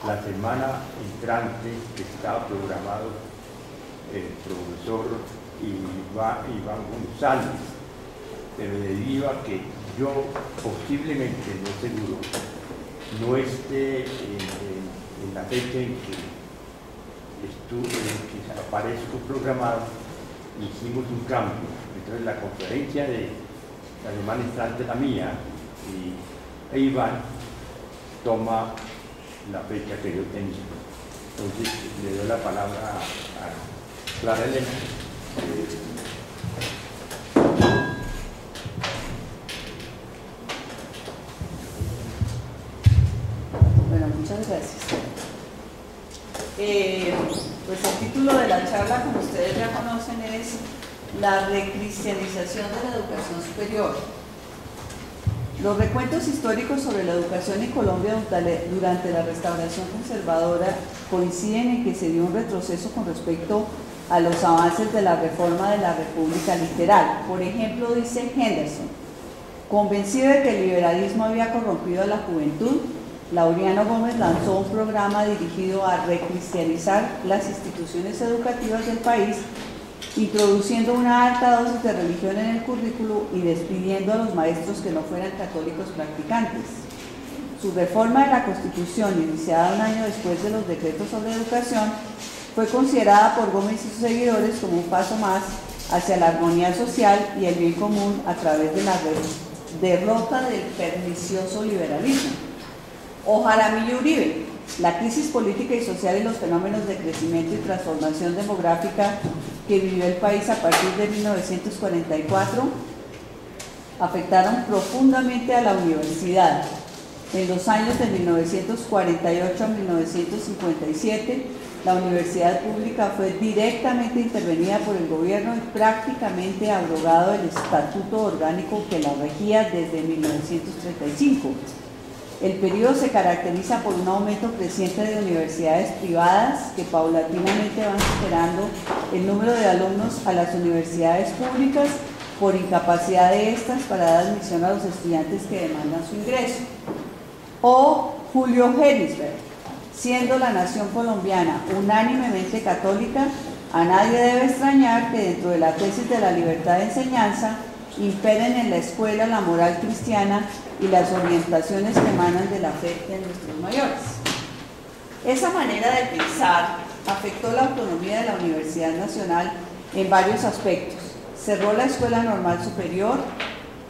la semana entrante estaba programado el profesor Iván González, pero debido a que yo posiblemente, no seguro, no esté en la fecha en que aparezco programado, hicimos un cambio. Entonces la conferencia de la semana entrante, la mía, y Iván toma la fecha que yo tenía. Entonces le doy la palabra a Clara Elena. Bueno, muchas gracias. Pues el título de la charla, como ustedes ya conocen, es La recristianización de la educación superior. Los recuentos históricos sobre la educación en Colombia durante la restauración conservadora coinciden en que se dio un retroceso con respecto a los avances de la reforma de la República literal. Por ejemplo, dice Henderson, convencido de que el liberalismo había corrompido a la juventud, Laureano Gómez lanzó un programa dirigido a recristianizar las instituciones educativas del país, introduciendo una alta dosis de religión en el currículo y despidiendo a los maestros que no fueran católicos practicantes. Su reforma de la Constitución, iniciada un año después de los decretos sobre educación, fue considerada por Gómez y sus seguidores como un paso más hacia la armonía social y el bien común a través de la derrota del pernicioso liberalismo. O Jaramillo Uribe, la crisis política y social y los fenómenos de crecimiento y transformación demográfica que vivió el país a partir de 1944 afectaron profundamente a la universidad. En los años de 1948 a 1957, la universidad pública fue directamente intervenida por el gobierno y prácticamente abrogado el estatuto orgánico que la regía desde 1935. El periodo se caracteriza por un aumento creciente de universidades privadas que paulatinamente van superando el número de alumnos a las universidades públicas por incapacidad de estas para dar admisión a los estudiantes que demandan su ingreso. O Julio Gettysburg, siendo la nación colombiana unánimemente católica, a nadie debe extrañar que dentro de la tesis de la libertad de enseñanza imperen en la escuela la moral cristiana y las orientaciones que emanan de la fe de nuestros mayores. Esa manera de pensar afectó la autonomía de la Universidad Nacional en varios aspectos. Cerró la Escuela Normal Superior,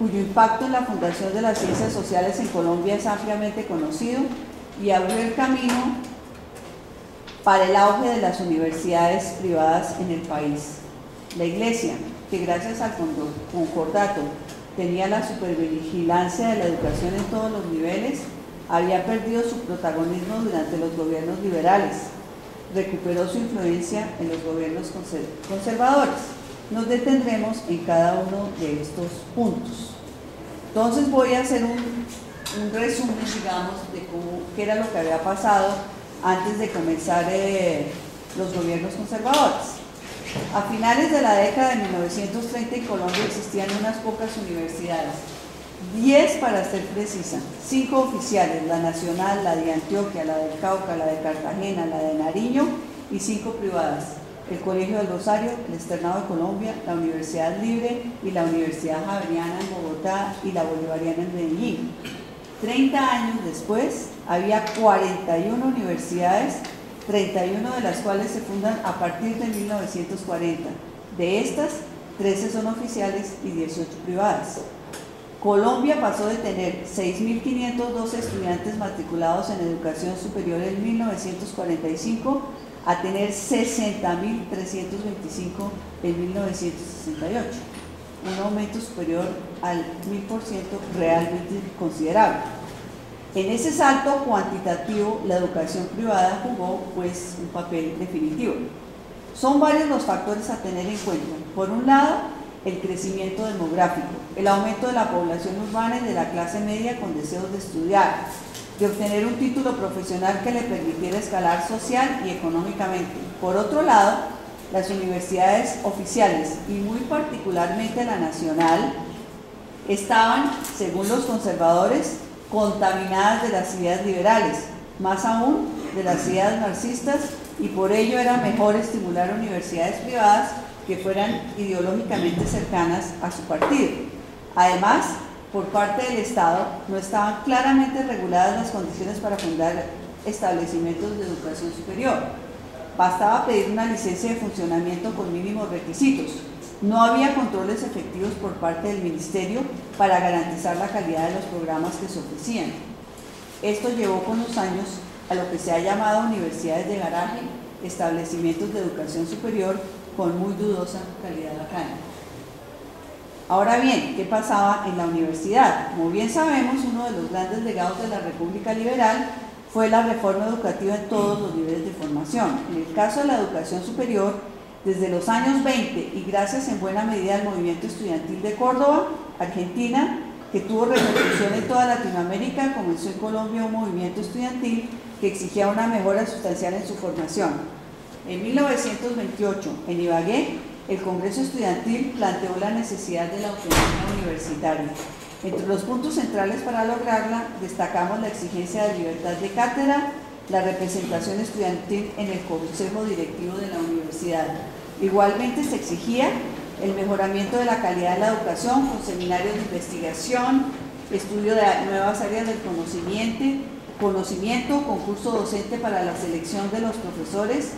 cuyo impacto en la fundación de las ciencias sociales en Colombia es ampliamente conocido, y abrió el camino para el auge de las universidades privadas en el país. La Iglesia, que gracias al concordato tenía la supervigilancia de la educación en todos los niveles, había perdido su protagonismo durante los gobiernos liberales. Recuperó su influencia en los gobiernos conservadores. Nos detendremos en cada uno de estos puntos. Entonces voy a hacer un resumen, digamos, de qué era lo que había pasado antes de comenzar los gobiernos conservadores. A finales de la década de 1930 en Colombia existían unas pocas universidades, 10 para ser precisa, 5 oficiales, la nacional, la de Antioquia, la del Cauca, la de Cartagena, la de Nariño, y 5 privadas, el Colegio del Rosario, el Externado de Colombia, la Universidad Libre y la Universidad Javeriana en Bogotá y la Bolivariana en Medellín. 30 años después había 41 universidades, 31 de las cuales se fundan a partir de 1940. De estas, 13 son oficiales y 18 privadas. Colombia pasó de tener 6.512 estudiantes matriculados en educación superior en 1945 a tener 60.325 en 1968, un aumento superior al 1000% realmente considerable. En ese salto cuantitativo, la educación privada jugó pues un papel definitivo. Son varios los factores a tener en cuenta. Por un lado, el crecimiento demográfico, el aumento de la población urbana y de la clase media con deseos de estudiar, de obtener un título profesional que le permitiera escalar social y económicamente. Por otro lado, las universidades oficiales, y muy particularmente la nacional, estaban, según los conservadores, contaminadas de las ideas liberales. Más aún, de las ideas marxistas y por ello era mejor estimular universidades privadas que fueran ideológicamente cercanas a su partido. Además, por parte del Estado no estaban claramente reguladas las condiciones para fundar establecimientos de educación superior. Bastaba pedir una licencia de funcionamiento con mínimos requisitos. No había controles efectivos por parte del Ministerio para garantizar la calidad de los programas que se ofrecían. Esto llevó con los años a lo que se ha llamado universidades de garaje, establecimientos de educación superior con muy dudosa calidad académica. Ahora bien, ¿qué pasaba en la universidad? Como bien sabemos, uno de los grandes legados de la República Liberal fue la reforma educativa en todos los niveles de formación. En el caso de la educación superior, desde los años 20 y gracias en buena medida al movimiento estudiantil de Córdoba, Argentina, que tuvo repercusión en toda Latinoamérica, comenzó en Colombia un movimiento estudiantil que exigía una mejora sustancial en su formación. En 1928, en Ibagué, el Congreso Estudiantil planteó la necesidad de la autonomía universitaria. Entre los puntos centrales para lograrla, destacamos la exigencia de libertad de cátedra, la representación estudiantil en el consejo directivo de la universidad. Igualmente se exigía el mejoramiento de la calidad de la educación con seminarios de investigación, estudio de nuevas áreas del conocimiento, concurso docente para la selección de los profesores,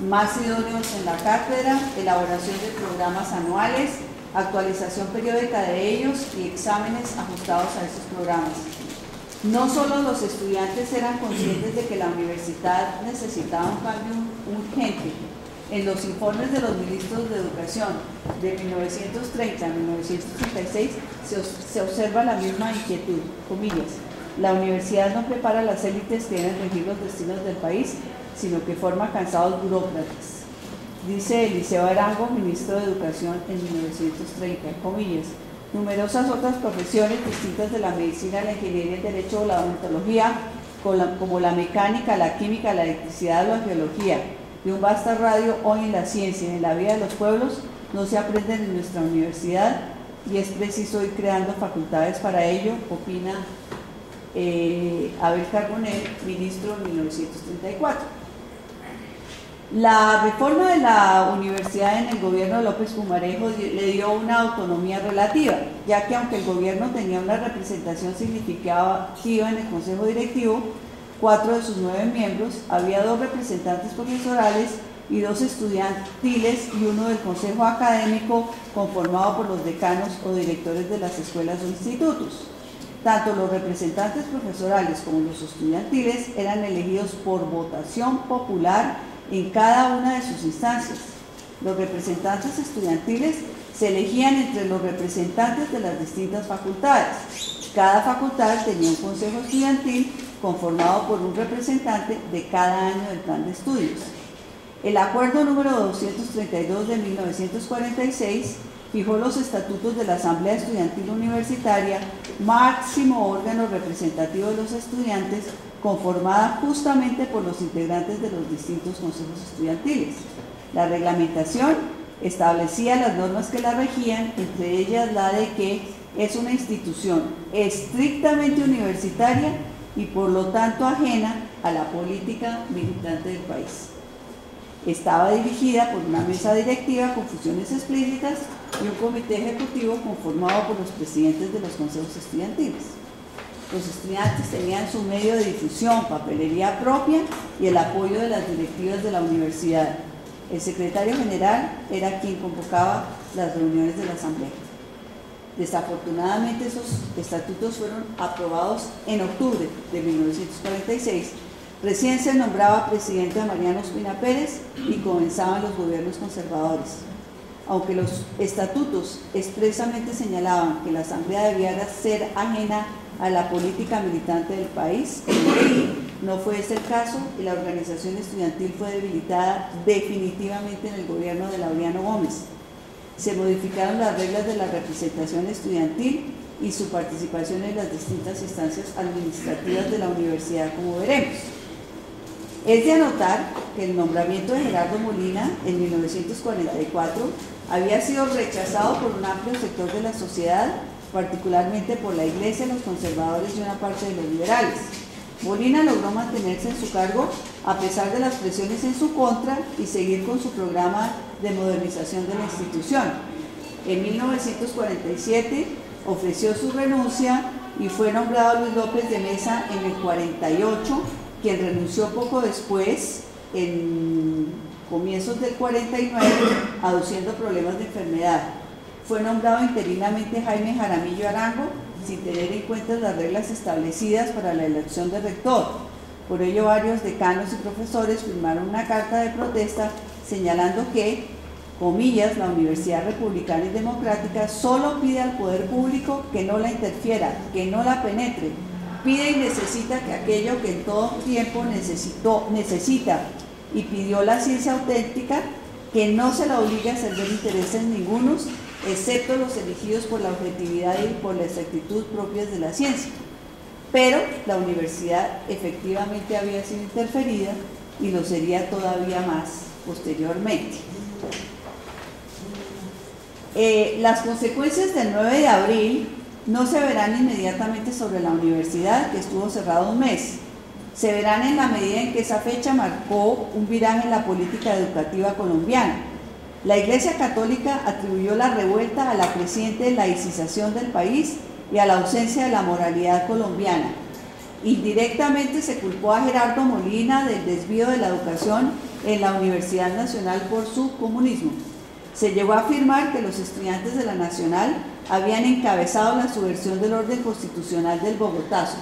más idóneos en la cátedra, elaboración de programas anuales, actualización periódica de ellos y exámenes ajustados a esos programas. No solo los estudiantes eran conscientes de que la universidad necesitaba un cambio urgente. En los informes de los ministros de Educación de 1930 a 1936 se observa la misma inquietud, comillas. La universidad no prepara a las élites que deben regir los destinos del país, sino que forma cansados burócratas. Dice Eliseo Arango, ministro de Educación en 1930, comillas. Numerosas otras profesiones distintas de la medicina, la ingeniería, el derecho o la odontología, como la mecánica, la química, la electricidad o la geología, de un vasto radio hoy en la ciencia y en la vida de los pueblos, no se aprenden en nuestra universidad y es preciso ir creando facultades para ello, opina Abel Carbonell, ministro en 1934. La reforma de la universidad en el gobierno de López Pumarejo le dio una autonomía relativa, ya que aunque el gobierno tenía una representación significativa en el consejo directivo, 4 de sus 9 miembros, había 2 representantes profesorales y 2 estudiantiles y 1 del consejo académico conformado por los decanos o directores de las escuelas o institutos. Tanto los representantes profesorales como los estudiantiles eran elegidos por votación popular en cada una de sus instancias. Los representantes estudiantiles se elegían entre los representantes de las distintas facultades. Cada facultad tenía un consejo estudiantil conformado por un representante de cada año del plan de estudios. El acuerdo número 232 de 1946 fijó los estatutos de la Asamblea Estudiantil Universitaria, máximo órgano representativo de los estudiantes, conformada justamente por los integrantes de los distintos consejos estudiantiles. La reglamentación establecía las normas que la regían, entre ellas la de que es una institución estrictamente universitaria y por lo tanto ajena a la política militante del país. Estaba dirigida por una mesa directiva con funciones explícitas y un comité ejecutivo conformado por los presidentes de los consejos estudiantiles. Los estudiantes tenían su medio de difusión, papelería propia y el apoyo de las directivas de la universidad. El secretario general era quien convocaba las reuniones de la asamblea. Desafortunadamente, esos estatutos fueron aprobados en octubre de 1946. Recién se nombraba presidente a Mariano Ospina Pérez y comenzaban los gobiernos conservadores. Aunque los estatutos expresamente señalaban que la asamblea debía ser ajena a la política militante del país, no fue ese el caso y la organización estudiantil fue debilitada definitivamente en el gobierno de Laureano Gómez. Se modificaron las reglas de la representación estudiantil y su participación en las distintas instancias administrativas de la universidad, como veremos. Es de anotar que el nombramiento de Gerardo Molina en 1944 había sido rechazado por un amplio sector de la sociedad, particularmente por la Iglesia, los conservadores y una parte de los liberales. Molina logró mantenerse en su cargo a pesar de las presiones en su contra, y seguir con su programa de modernización de la institución. En 1947 ofreció su renuncia y fue nombrado Luis López de Mesa en el 48, quien renunció poco después, en comienzos del 49, aduciendo problemas de enfermedad. Fue nombrado interinamente Jaime Jaramillo Arango, sin tener en cuenta las reglas establecidas para la elección de rector. Por ello, varios decanos y profesores firmaron una carta de protesta señalando que, comillas, la Universidad Republicana y Democrática solo pide al poder público que no la interfiera, que no la penetre, pide y necesita que aquello que en todo tiempo necesita y pidió la ciencia auténtica, que no se la obligue a servir intereses ningunos, excepto los elegidos por la objetividad y por la exactitud propias de la ciencia. Pero la universidad efectivamente había sido interferida y lo sería todavía más posteriormente. Las consecuencias del 9 de abril no se verán inmediatamente sobre la universidad, que estuvo cerrada un mes. Se verán en la medida en que esa fecha marcó un viraje en la política educativa colombiana. La Iglesia Católica atribuyó la revuelta a la creciente laicización del país y a la ausencia de la moralidad colombiana. Indirectamente se culpó a Gerardo Molina del desvío de la educación en la Universidad Nacional por su comunismo. Se llegó a afirmar que los estudiantes de la Nacional habían encabezado la subversión del orden constitucional del Bogotazo.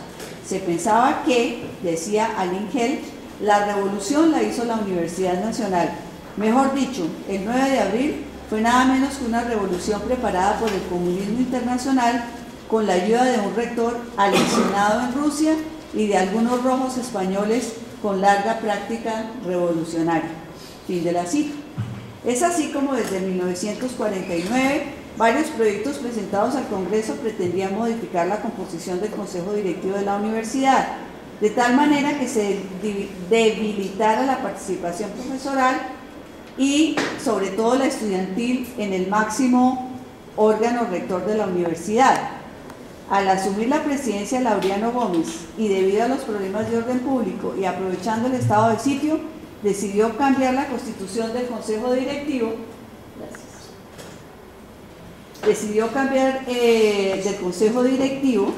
Se pensaba que, decía Alin Gell, la revolución la hizo la Universidad Nacional. Mejor dicho, el 9 de abril fue nada menos que una revolución preparada por el comunismo internacional con la ayuda de un rector aleccionado en Rusia y de algunos rojos españoles con larga práctica revolucionaria. Fin de la cita. Es así como desde 1949 varios proyectos presentados al Congreso pretendían modificar la composición del Consejo Directivo de la Universidad, de tal manera que se debilitara la participación profesoral y sobre todo la estudiantil en el máximo órgano rector de la universidad. Al asumir la presidencia Laureano Gómez y debido a los problemas de orden público y aprovechando el estado de sitio, decidió cambiar la constitución del Consejo Directivo. Decidió cambiar del Consejo Directivo.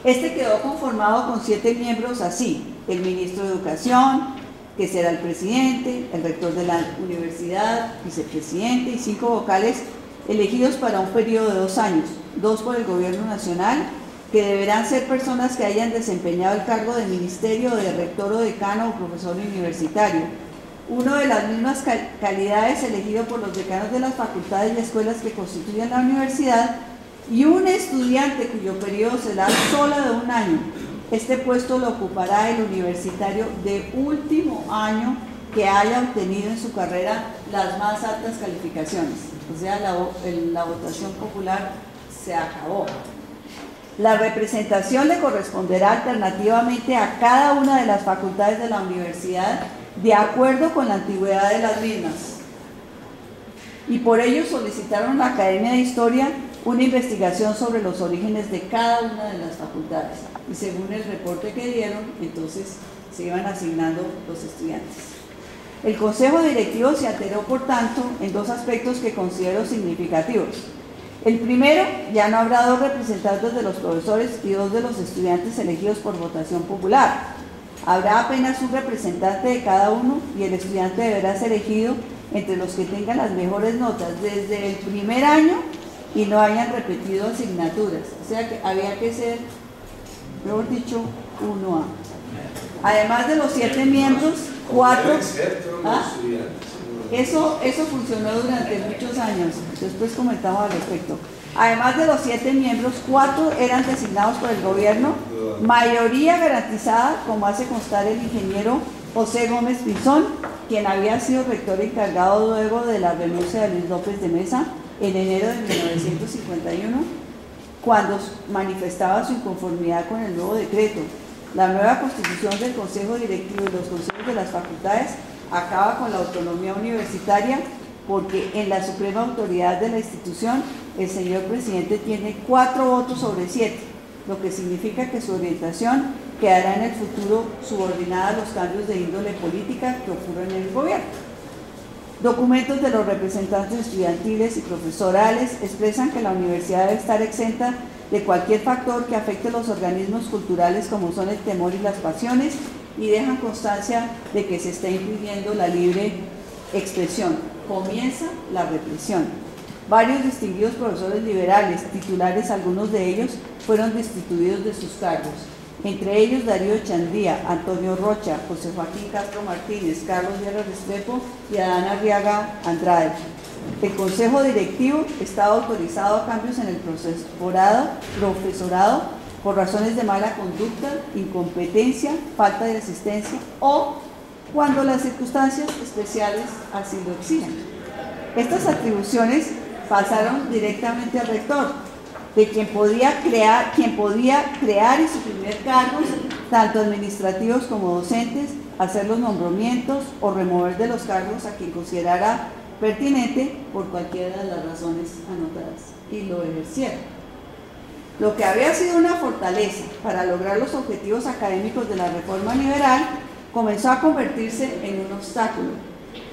Este quedó conformado con 7 miembros así: el ministro de Educación, que será el presidente, el rector de la universidad, vicepresidente y 5 vocales elegidos para un periodo de 2 años, 2 por el gobierno nacional, que deberán ser personas que hayan desempeñado el cargo de ministerio, de rector o decano o profesor universitario. Uno de las mismas calidades elegido por los decanos de las facultades y escuelas que constituyen la universidad, y un estudiante cuyo periodo será solo de 1 año. Este puesto lo ocupará el universitario de último año que haya obtenido en su carrera las más altas calificaciones. O sea, la votación popular se acabó. La representación le corresponderá alternativamente a cada una de las facultades de la universidad de acuerdo con la antigüedad de las mismas. Y por ello solicitaron a la Academia de Historia una investigación sobre los orígenes de cada una de las facultades. Y según el reporte que dieron, entonces se iban asignando los estudiantes. El Consejo Directivo se alteró, por tanto, en 2 aspectos que considero significativos. El primero, ya no habrá 2 representantes de los profesores y 2 de los estudiantes elegidos por votación popular. Habrá apenas un representante de cada uno y el estudiante deberá ser elegido entre los que tengan las mejores notas desde el primer año y no hayan repetido asignaturas. O sea que había que ser, mejor dicho, 1A. Además de los 7 miembros, 4... ¿Ah? Eso funcionó durante muchos años, después comentamos al respecto. Además de los 7 miembros, 4 eran designados por el gobierno, mayoría garantizada, como hace constar el ingeniero José Gómez Pinzón, quien había sido rector encargado luego de la renuncia de Luis López de Mesa en enero de 1951, cuando manifestaba su inconformidad con el nuevo decreto. La nueva constitución del Consejo Directivo y los consejos de las facultades acaba con la autonomía universitaria, porque en la suprema autoridad de la institución el señor presidente tiene 4 votos sobre 7, lo que significa que su orientación quedará en el futuro subordinada a los cambios de índole política que ocurren en el gobierno. Documentos de los representantes estudiantiles y profesorales expresan que la universidad debe estar exenta de cualquier factor que afecte los organismos culturales como son el temor y las pasiones, y dejan constancia de que se está impidiendo la libre expresión. Comienza la represión. Varios distinguidos profesores liberales, titulares algunos de ellos, fueron destituidos de sus cargos. Entre ellos Darío Chandía, Antonio Rocha, José Joaquín Castro Martínez, Carlos Guerra Restrepo y Adán Arriaga Andrade. El Consejo Directivo estaba autorizado a cambios en el profesorado por razones de mala conducta, incompetencia, falta de asistencia o cuando las circunstancias especiales así lo exigen. Estas atribuciones pasaron directamente al rector, de quien podía crear y suprimir cargos, tanto administrativos como docentes, hacer los nombramientos o remover de los cargos a quien considerara pertinente por cualquiera de las razones anotadas, y lo ejercieron. Lo que había sido una fortaleza para lograr los objetivos académicos de la reforma liberal comenzó a convertirse en un obstáculo.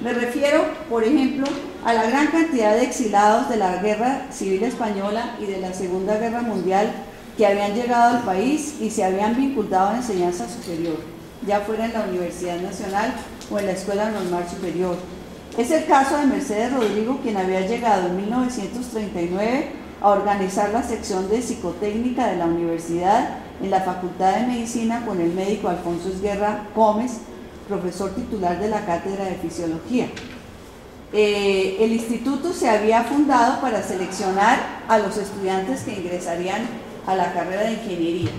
Me refiero, por ejemplo, a la gran cantidad de exilados de la Guerra Civil Española y de la Segunda Guerra Mundial que habían llegado al país y se habían vinculado a enseñanza superior, ya fuera en la Universidad Nacional o en la Escuela Normal Superior. Es el caso de Mercedes Rodrigo, quien había llegado en 1939 a organizar la sección de psicotécnica de la universidad en la Facultad de Medicina con el médico Alfonso Esguerra Gómez, profesor titular de la Cátedra de Fisiología. El instituto se había fundado para seleccionar a los estudiantes que ingresarían a la carrera de ingeniería.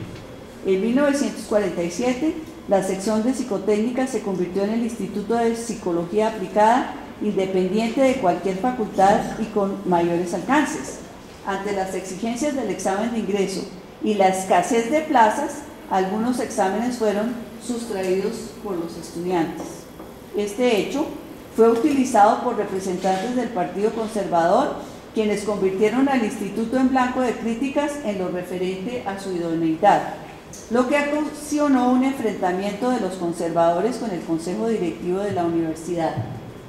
En 1947, la sección de psicotécnica se convirtió en el Instituto de Psicología Aplicada, independiente de cualquier facultad y con mayores alcances. Ante las exigencias del examen de ingreso y la escasez de plazas, algunos exámenes fueron sustraídos por los estudiantes. Este hecho fue utilizado por representantes del Partido Conservador, quienes convirtieron al instituto en blanco de críticas en lo referente a su idoneidad, lo que ocasionó un enfrentamiento de los conservadores con el Consejo Directivo de la universidad.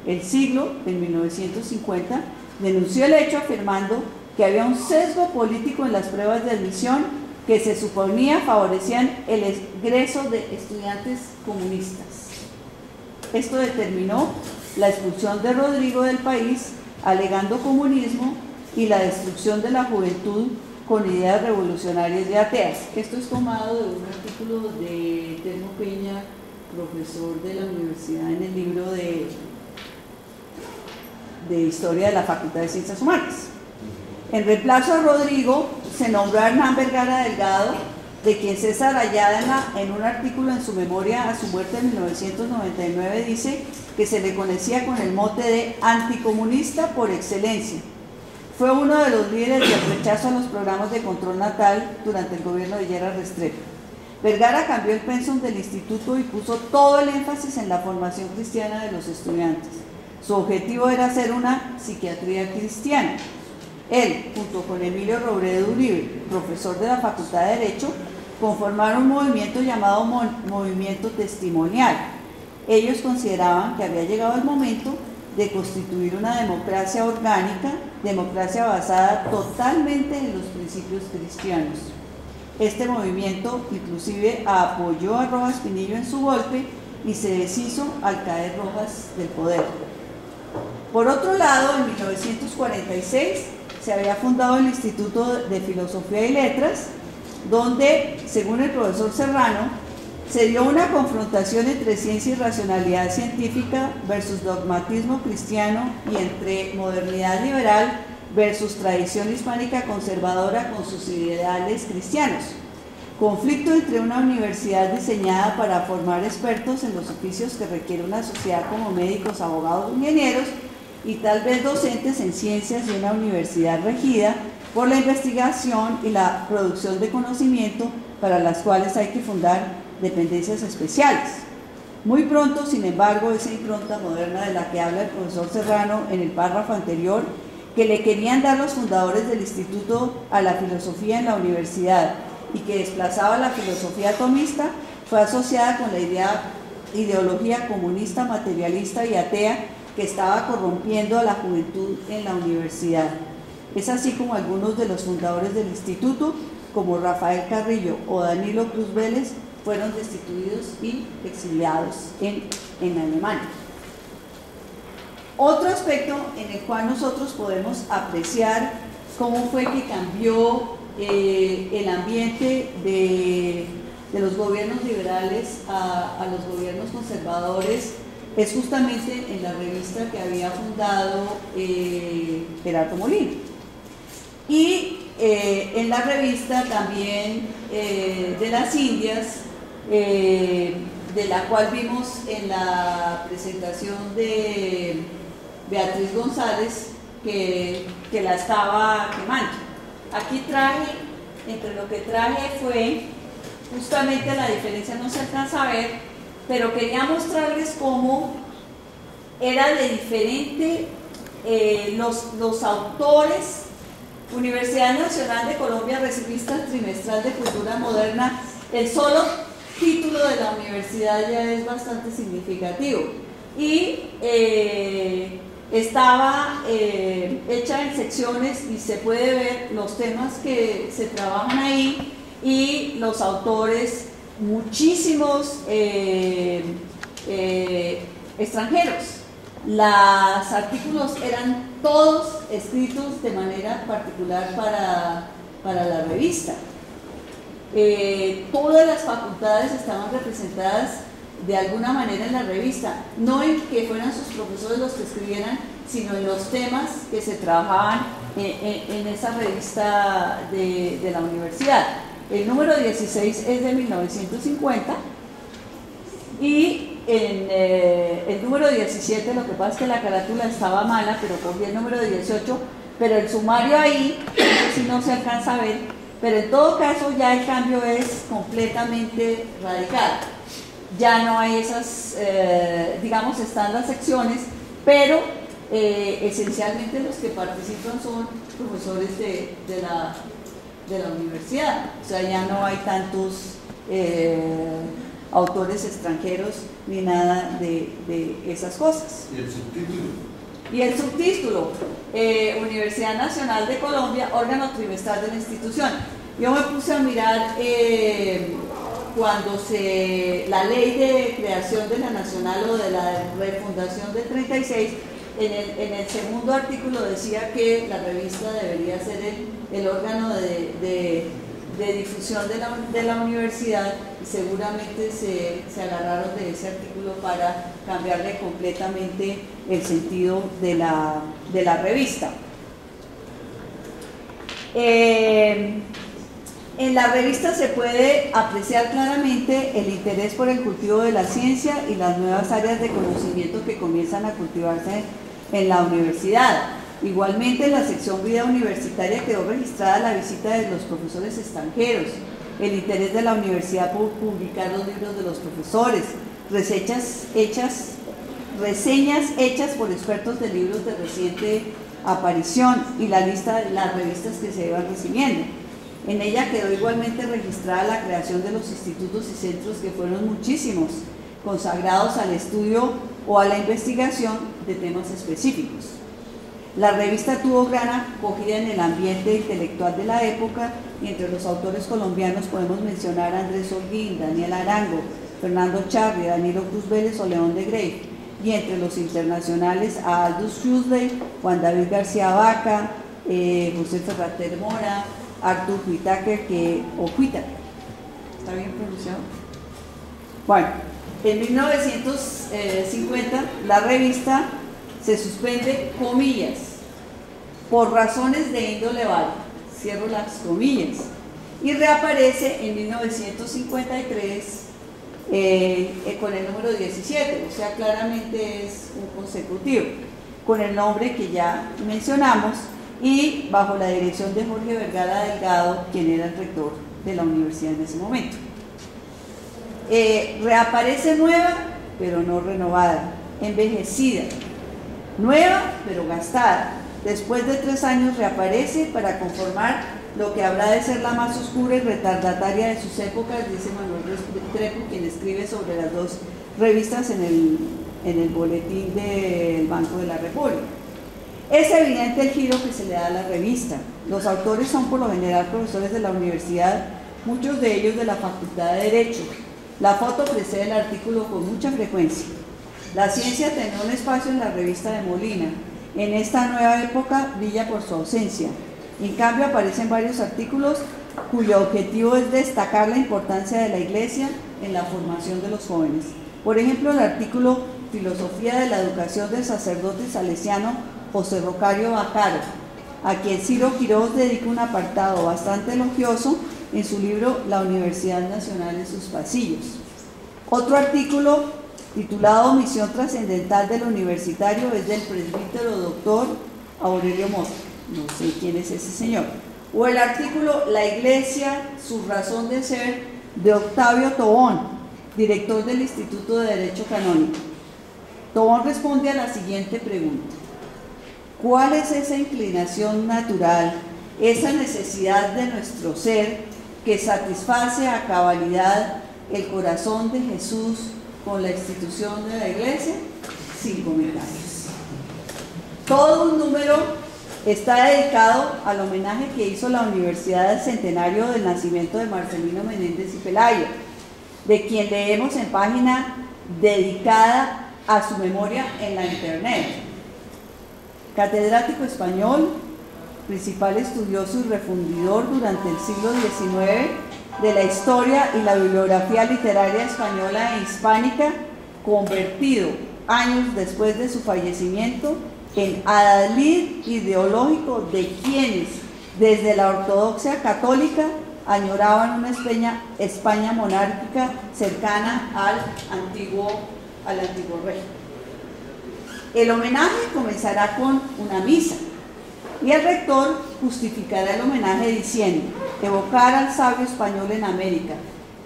El Siglo, en 1950, denunció el hecho afirmando que había un sesgo político en las pruebas de admisión que se suponía favorecían el egreso de estudiantes comunistas. Esto determinó la expulsión de Rodrigo del país, alegando comunismo y la destrucción de la juventud con ideas revolucionarias y ateas. Esto es tomado de un artículo de Telmo Peña, profesor de la universidad, en el libro de Historia de la Facultad de Ciencias Humanas. En reemplazo a Rodrigo se nombró a Hernán Vergara Delgado, de quien César Ayala, en un artículo en su memoria a su muerte en 1999, dice que se le conocía con el mote de anticomunista por excelencia. Fue uno de los líderes del rechazo a los programas de control natal durante el gobierno de Guerra Restrepo. Vergara cambió el pensum del instituto y puso todo el énfasis en la formación cristiana de los estudiantes. Su objetivo era hacer una psiquiatría cristiana. Él, junto con Emilio Robredo Uribe, profesor de la Facultad de Derecho, conformaron un movimiento llamado Movimiento Testimonial. Ellos consideraban que había llegado el momento de constituir una democracia orgánica, democracia basada totalmente en los principios cristianos. Este movimiento inclusive apoyó a Rojas Pinillo en su golpe y se deshizo al caer Rojas del poder. Por otro lado, en 1946 se había fundado el Instituto de Filosofía y Letras, donde, según el profesor Serrano, se dio una confrontación entre ciencia y racionalidad científica versus dogmatismo cristiano y entre modernidad liberal versus tradición hispánica conservadora con sus ideales cristianos. Conflicto entre una universidad diseñada para formar expertos en los oficios que requiere una sociedad como médicos, abogados, ingenieros, y tal vez docentes en ciencias, y una universidad regida por la investigación y la producción de conocimiento, para las cuales hay que fundar dependencias especiales. Muy pronto, sin embargo, esa impronta moderna de la que habla el profesor Serrano en el párrafo anterior, que le querían dar los fundadores del instituto a la filosofía en la universidad y que desplazaba la filosofía atomista, fue asociada con la ideología comunista, materialista y atea que estaba corrompiendo a la juventud en la universidad. Es así como algunos de los fundadores del instituto, como Rafael Carrillo o Danilo Cruz Vélez, fueron destituidos y exiliados en Alemania. Otro aspecto en el cual nosotros podemos apreciar cómo fue que cambió el ambiente de los gobiernos liberales a los gobiernos conservadores es justamente en la revista que había fundado Gerardo Molina. Y en la revista también de las Indias, de la cual vimos en la presentación de Beatriz González, que la estaba quemando. Aquí traje, entre lo que traje fue justamente la diferencia, no se alcanza a ver, pero quería mostrarles cómo era de diferente los autores. Universidad Nacional de Colombia, Revista Trimestral de Cultura Moderna, el solo título de la universidad ya es bastante significativo y estaba hecha en secciones y se puede ver los temas que se trabajan ahí y los autores, muchísimos extranjeros. Los artículos eran todos escritos de manera particular para la revista. Todas las facultades estaban representadas de alguna manera en la revista, no en que fueran sus profesores los que escribieran, sino en los temas que se trabajaban en esa revista de la universidad. El número 16 es de 1950 y en el número 17, lo que pasa es que la carátula estaba mala, pero cogí el número 18, pero el sumario ahí, si no se alcanza a ver, pero en todo caso ya el cambio es completamente radical. Ya no hay esas, digamos, están las secciones, pero esencialmente los que participan son profesores de la universidad, o sea, ya no hay tantos autores extranjeros ni nada de esas cosas. ¿Y el subtítulo? Y el subtítulo, Universidad Nacional de Colombia, órgano trimestral de la institución. Yo me puse a mirar cuando la ley de creación de la Nacional o de la refundación del 36, en el segundo artículo decía que la revista debería ser el órgano de difusión de la universidad, y seguramente se agarraron de ese artículo para cambiarle completamente el sentido de la revista. En la revista se puede apreciar claramente el interés por el cultivo de la ciencia y las nuevas áreas de conocimiento que comienzan a cultivarse en la universidad. Igualmente, en la sección Vida Universitaria quedó registrada la visita de los profesores extranjeros, el interés de la universidad por publicar los libros de los profesores, reseñas hechas por expertos de libros de reciente aparición y la lista de las revistas que se iban recibiendo. En ella quedó igualmente registrada la creación de los institutos y centros, que fueron muchísimos, consagrados al estudio o a la investigación de temas específicos. La revista tuvo gran acogida en el ambiente intelectual de la época, y entre los autores colombianos podemos mencionar a Andrés Holguín, Daniel Arango, Fernando Charri, Danilo Cruz Vélez o León de Grey, y entre los internacionales a Aldous Huxley, Juan David García Vaca, José Ferrater Mora, Arthur Whitaker, ¿está bien pronunciado? Bueno, en 1950 la revista se suspende, comillas, por razones de índole varia, cierro las comillas, y reaparece en 1953 con el número 17, o sea, claramente es un consecutivo, con el nombre que ya mencionamos y bajo la dirección de Jorge Vergara Delgado, quien era el rector de la universidad en ese momento. Reaparece nueva, pero no renovada, envejecida, nueva pero gastada. Después de 3 años reaparece para conformar lo que habrá de ser la más oscura y retardataria de sus épocas, dice Manuel Restrepo, quien escribe sobre las dos revistas en el boletín del Banco de la República. Es evidente el giro que se le da a la revista. Los autores son por lo general profesores de la universidad, muchos de ellos de la Facultad de Derecho. La foto precede el artículo con mucha frecuencia. La ciencia tenía un espacio en la revista de Molina. En esta nueva época brilla por su ausencia. En cambio, aparecen varios artículos cuyo objetivo es destacar la importancia de la Iglesia en la formación de los jóvenes. Por ejemplo, el artículo Filosofía de la Educación del sacerdote salesiano José Rocario Bacaro, a quien Ciro Quirós dedica un apartado bastante elogioso en su libro La Universidad Nacional en sus pasillos. Otro artículo titulado Misión Trascendental del Universitario es del presbítero doctor Aurelio Mota, no sé quién es ese señor, o el artículo La Iglesia, su razón de ser, de Octavio Tobón, director del Instituto de Derecho Canónico. Tobón responde a la siguiente pregunta: ¿cuál es esa inclinación natural, esa necesidad de nuestro ser que satisface a cabalidad el corazón de Jesús con la institución de la Iglesia? Sin comentarios. Todo un número está dedicado al homenaje que hizo la Universidad del centenario del nacimiento de Marcelino Menéndez y Pelayo, de quien leemos en página dedicada a su memoria en la internet. Catedrático español, principal estudioso y refundidor durante el siglo XIX de la historia y la bibliografía literaria española e hispánica, convertido años después de su fallecimiento en adalid ideológico de quienes desde la ortodoxia católica añoraban una España monárquica cercana al antiguo régimen. El homenaje comenzará con una misa y el rector justificará el homenaje diciendo: evocar al sabio español en América,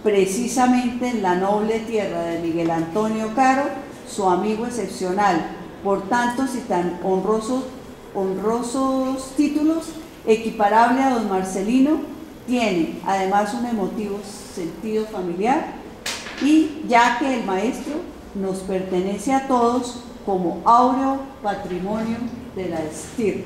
precisamente en la noble tierra de Miguel Antonio Caro, su amigo excepcional, por tantos y tan honrosos títulos, equiparable a don Marcelino, tiene además un emotivo sentido familiar, y ya que el maestro nos pertenece a todos como áureo patrimonio de la estirpe.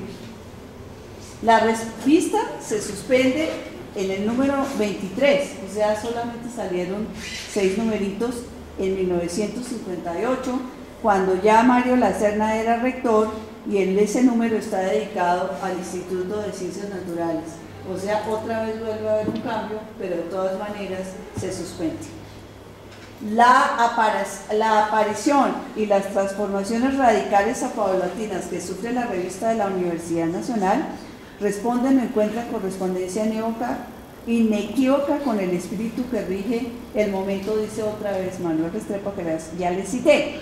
La revista se suspende en el número 23, o sea, solamente salieron 6 numeritos en 1958, cuando ya Mario Lacerna era rector, y en ese número está dedicado al Instituto de Ciencias Naturales. O sea, otra vez vuelve a haber un cambio, pero de todas maneras se suspende. La aparición y las transformaciones radicales o paulatinas que sufre la revista de la Universidad Nacional responden o encuentran correspondencia inequívoca con el espíritu que rige el momento, dice otra vez Manuel Restrepo, que ya les cité.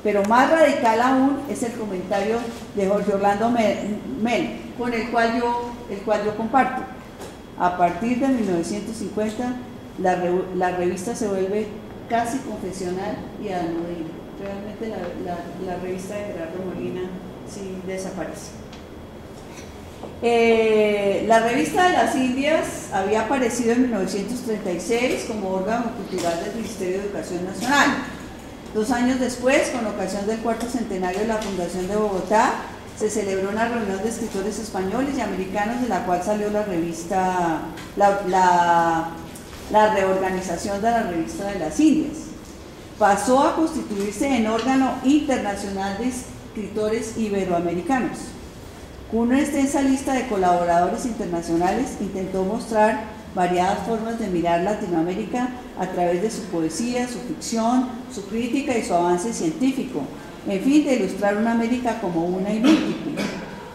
Pero más radical aún es el comentario de Jorge Orlando Mel, con el cual yo comparto. A partir de 1950, la revista se vuelve casi confesional y anodina. Realmente la revista de Gerardo Molina sí desaparece. La revista de las Indias había aparecido en 1936 como órgano cultural del Ministerio de Educación Nacional. 2 años después, con ocasión del 4º centenario de la Fundación de Bogotá, se celebró una reunión de escritores españoles y americanos, de la cual salió la revista, la reorganización de la revista de las Indias. Pasó a constituirse en órgano internacional de escritores iberoamericanos. Con una extensa lista de colaboradores internacionales, intentó mostrar variadas formas de mirar Latinoamérica a través de su poesía, su ficción, su crítica y su avance científico, en fin, de ilustrar una América como una y múltiple.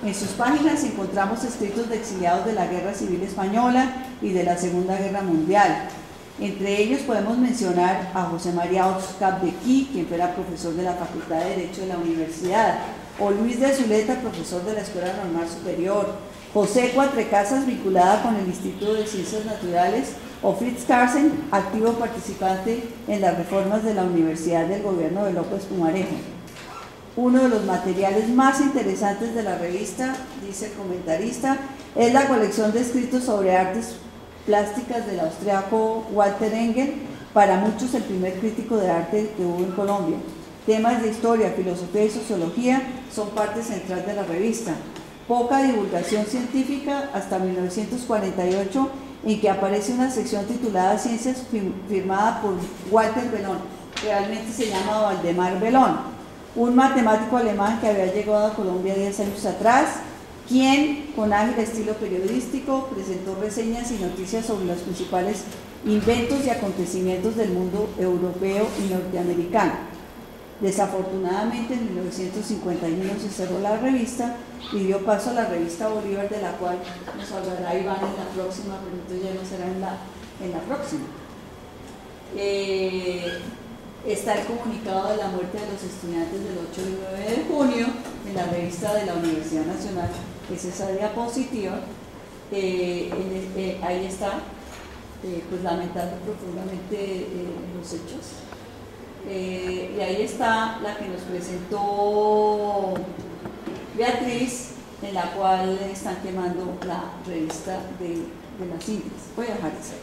En sus páginas encontramos escritos de exiliados de la Guerra Civil Española y de la Segunda Guerra Mundial. Entre ellos podemos mencionar a José María Oxcap-de-Qui, quien fuera profesor de la Facultad de Derecho de la Universidad, o Luis de Zuleta, profesor de la Escuela Normal Superior, José Cuatrecasas, vinculada con el Instituto de Ciencias Naturales, o Fritz Carlsen, activo participante en las reformas de la Universidad del gobierno de López Pumarejo. Uno de los materiales más interesantes de la revista, dice el comentarista, Es la colección de escritos sobre artes plásticas del austriaco Walter Engel, para muchos el primer crítico de arte que hubo en Colombia. Temas de historia, filosofía y sociología son parte central de la revista. Poca divulgación científica hasta 1948, en que aparece una sección titulada Ciencias, firmada por Walter Belón, realmente se llama Waldemar Belón, un matemático alemán que había llegado a Colombia 10 años atrás, quien con ágil estilo periodístico presentó reseñas y noticias sobre los principales inventos y acontecimientos del mundo europeo y norteamericano. Desafortunadamente en 1951 se cerró la revista y dio paso a la revista Bolívar, de la cual nos hablará Iván en la próxima, pero entonces ya no será en la próxima. Está el comunicado de la muerte de los estudiantes del 8 y 9 de junio en la revista de la Universidad Nacional, que es esa diapositiva. Ahí está, pues lamentando profundamente los hechos. Y ahí está la que nos presentó Beatriz, en la cual están quemando la revista de las Indias. Voy a dejar eso ahí.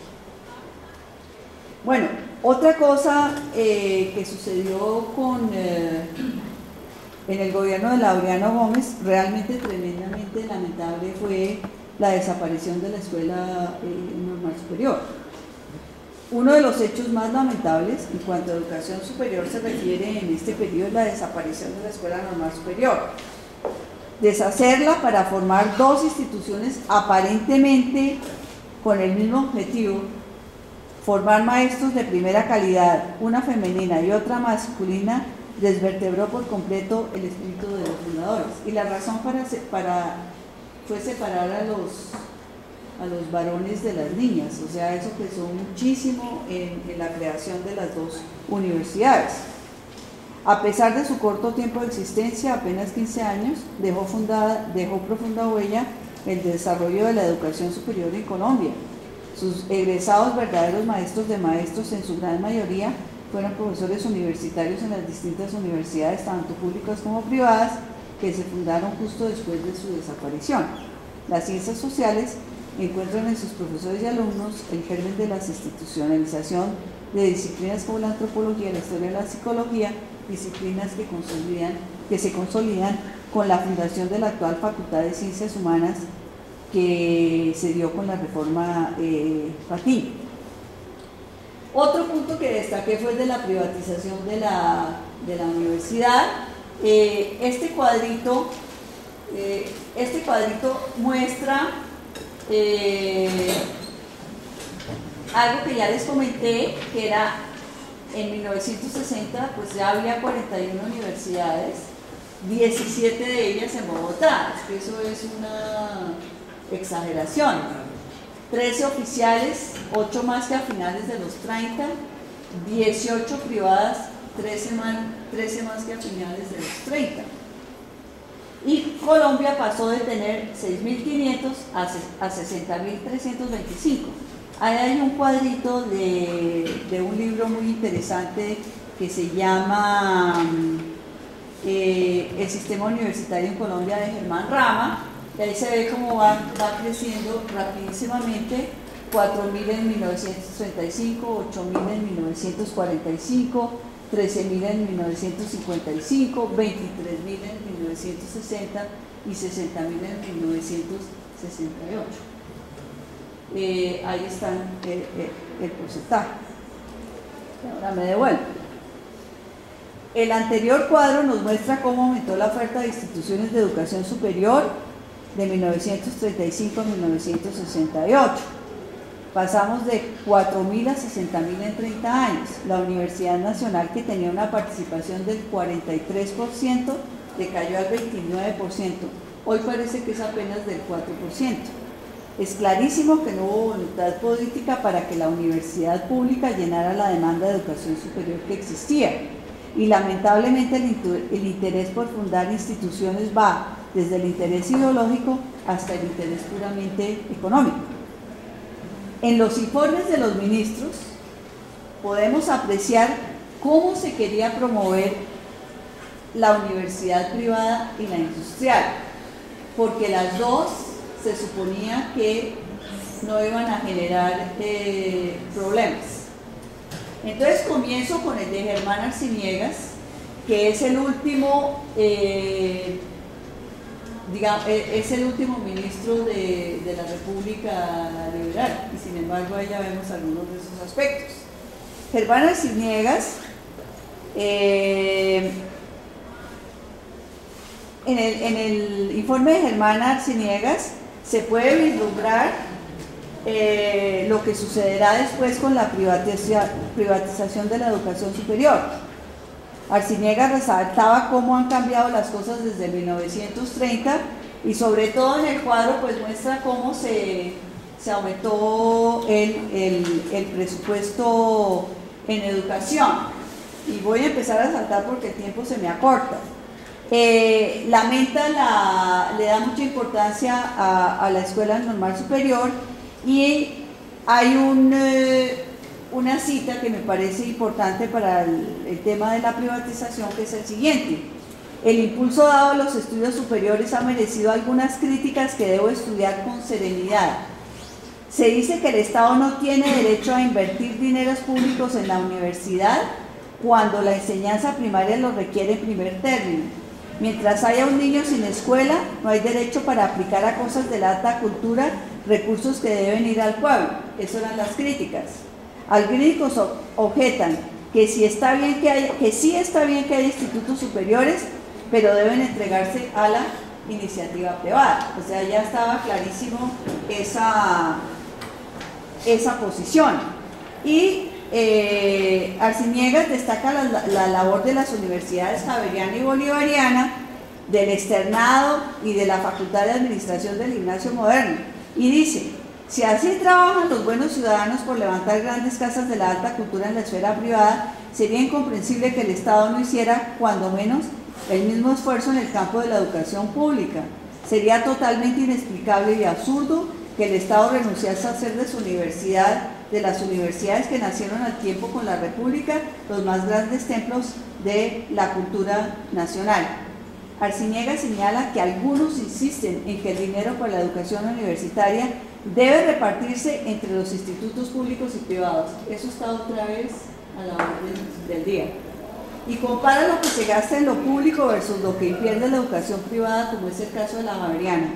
Bueno, otra cosa que sucedió en el gobierno de Laureano Gómez, realmente tremendamente lamentable, fue la desaparición de la Escuela Normal Superior. Uno de los hechos más lamentables en cuanto a educación superior se refiere en este periodo es la desaparición de la Escuela Normal Superior. Deshacerla para formar dos instituciones aparentemente con el mismo objetivo, formar maestros de primera calidad, una femenina y otra masculina, desvertebró por completo el espíritu de los fundadores. Y la razón fue separar a los varones de las niñas, o sea, eso pesó muchísimo en la creación de las dos universidades. A pesar de su corto tiempo de existencia, apenas 15 años, dejó profunda huella en el desarrollo de la educación superior en Colombia. Sus egresados, verdaderos maestros de maestros, en su gran mayoría, fueron profesores universitarios en las distintas universidades, tanto públicas como privadas, que se fundaron justo después de su desaparición. Las ciencias sociales encuentran en sus profesores y alumnos el germen de la institucionalización de disciplinas como la antropología, la historia y la psicología, disciplinas que se consolidan con la fundación de la actual Facultad de Ciencias Humanas, que se dio con la reforma Patiño. Otro punto que destaqué fue el de la privatización de la universidad. Este cuadrito muestra algo que ya les comenté, que era en 1960, pues ya había 41 universidades, 17 de ellas en Bogotá, es que eso es una exageración. 13 oficiales, 8 más que a finales de los 30, 18 privadas, 13 más que a finales de los 30. Y Colombia pasó de tener 6.500 a 60.325. Ahí hay un cuadrito de un libro muy interesante que se llama El Sistema Universitario en Colombia, de Germán Rama, y ahí se ve cómo va creciendo rapidísimamente: 4.000 en 1935, 8.000 en 1945, 13.000 en 1955, 23.000 en 1960 y 60.000 en 1968. Ahí está el porcentaje. Ahora me devuelvo. El anterior cuadro nos muestra cómo aumentó la oferta de instituciones de educación superior de 1935 a 1968. Pasamos de 4.000 a 60.000 en 30 años. La Universidad Nacional, que tenía una participación del 43%, decayó al 29%. Hoy parece que es apenas del 4%. Es clarísimo que no hubo voluntad política para que la universidad pública llenara la demanda de educación superior que existía. Y lamentablemente el interés por fundar instituciones va desde el interés ideológico hasta el interés puramente económico. En los informes de los ministros podemos apreciar cómo se quería promover la universidad privada y la industrial, porque las dos se suponía que no iban a generar problemas. Entonces comienzo con el de Germán Arciniegas, que es el último, es el último ministro de la República Liberal, y sin embargo ahí ya vemos algunos de esos aspectos. Germán Arciniegas, en el informe de Germán Arciniegas se puede vislumbrar lo que sucederá después con la privatización de la educación superior. Arciniegas resaltaba cómo han cambiado las cosas desde 1930 y sobre todo en el cuadro pues muestra cómo se aumentó el presupuesto en educación. Y voy a empezar a saltar porque el tiempo se me acorta. Lamenta, le da mucha importancia a la escuela normal superior, y hay una cita que me parece importante para el tema de la privatización, que es el siguiente: el impulso dado a los estudios superiores ha merecido algunas críticas que debo estudiar con serenidad. Se dice que el Estado no tiene derecho a invertir dineros públicos en la universidad cuando la enseñanza primaria lo requiere en primer término. Mientras haya un niño sin escuela, no hay derecho para aplicar a cosas de la alta cultura recursos que deben ir al pueblo. Esas eran las críticas. Algunos objetan que sí está bien que haya institutos superiores, pero deben entregarse a la iniciativa privada. O sea, ya estaba clarísimo esa posición. Y Arciniegas destaca la labor de las universidades Javeriana y Bolivariana, del externado y de la Facultad de Administración del Gimnasio Moderno, y dice: si así trabajan los buenos ciudadanos por levantar grandes casas de la alta cultura en la esfera privada, sería incomprensible que el Estado no hiciera, cuando menos, el mismo esfuerzo en el campo de la educación pública. Sería totalmente inexplicable y absurdo que el Estado renunciase a hacer de las universidades que nacieron al tiempo con la República, los más grandes templos de la cultura nacional. Arciniegas señala que algunos insisten en que el dinero para la educación universitaria debe repartirse entre los institutos públicos y privados. Eso está otra vez a la orden del día. Y compara lo que se gasta en lo público versus lo que pierde la educación privada, como es el caso de la Javeriana.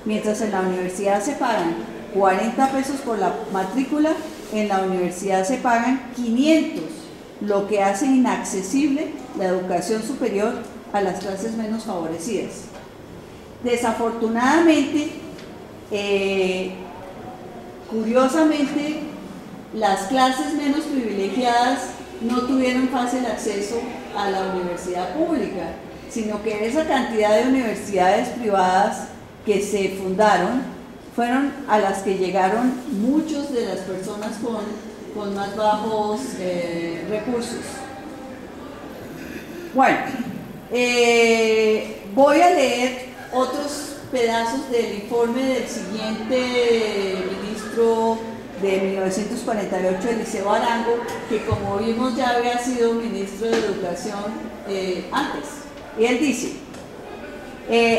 Mientras en la universidad se pagan 40 pesos por la matrícula, en la universidad se pagan 500, lo que hace inaccesible la educación superior a las clases menos favorecidas. Desafortunadamente, curiosamente, las clases menos privilegiadas no tuvieron fácil acceso a la universidad pública, sino que esa cantidad de universidades privadas que se fundaron fueron a las que llegaron muchos de las personas con más bajos recursos. Bueno, voy a leer otros pedazos del informe del siguiente ministro de 1948, Eliseo Arango, que como vimos ya había sido ministro de Educación antes. Y él dice: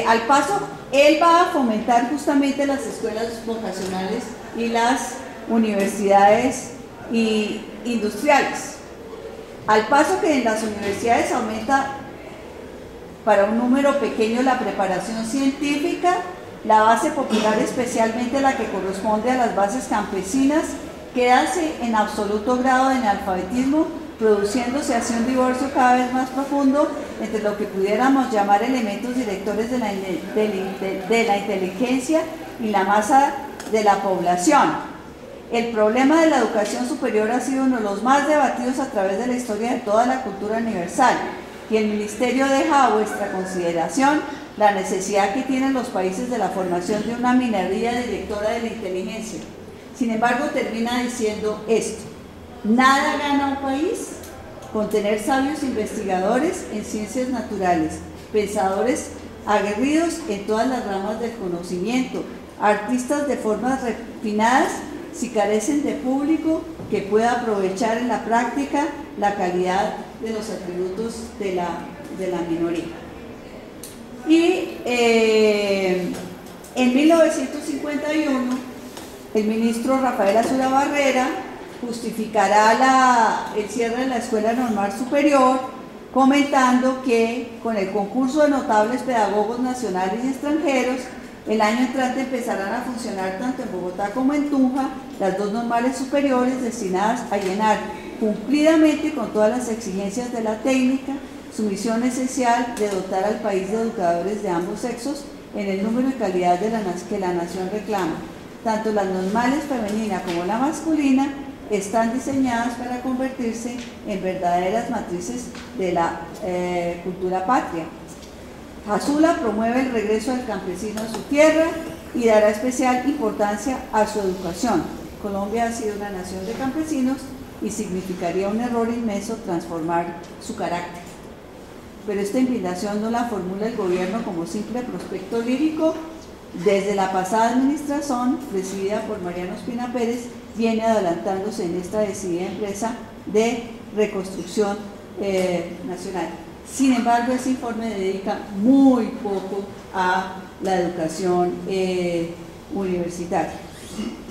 al paso, él va a fomentar justamente las escuelas vocacionales y las universidades industriales. Al paso que en las universidades aumenta para un número pequeño la preparación científica, la base popular, especialmente la que corresponde a las bases campesinas, quédase en absoluto grado de analfabetismo, produciéndose así un divorcio cada vez más profundo entre lo que pudiéramos llamar elementos directores de la inteligencia y la masa de la población. El problema de la educación superior ha sido uno de los más debatidos a través de la historia de toda la cultura universal, y el Ministerio deja a vuestra consideración la necesidad que tienen los países de la formación de una minoría directora de la inteligencia. Sin embargo, termina diciendo esto: nada gana un país con tener sabios investigadores en ciencias naturales, pensadores aguerridos en todas las ramas del conocimiento, artistas de formas refinadas, si carecen de público que pueda aprovechar en la práctica la calidad de los atributos de la minoría. Y En 1951, el ministro Rafael Azura Barrera justificará el cierre de la Escuela Normal Superior comentando que con el concurso de notables pedagogos nacionales y extranjeros, el año entrante empezarán a funcionar tanto en Bogotá como en Tunja las dos normales superiores destinadas a llenar cumplidamente con todas las exigencias de la técnica su misión esencial de dotar al país de educadores de ambos sexos en el número y calidad que la nación reclama. Tanto las normales femenina como la masculina están diseñadas para convertirse en verdaderas matrices de la cultura patria. Azula promueve el regreso del campesino a su tierra y dará especial importancia a su educación. Colombia ha sido una nación de campesinos y significaría un error inmenso transformar su carácter. Pero esta invitación no la formula el gobierno como simple prospecto lírico. Desde la pasada administración, presidida por Mariano Ospina Pérez, viene adelantándose en esta decidida empresa de reconstrucción nacional. Sin embargo, ese informe dedica muy poco a la educación universitaria.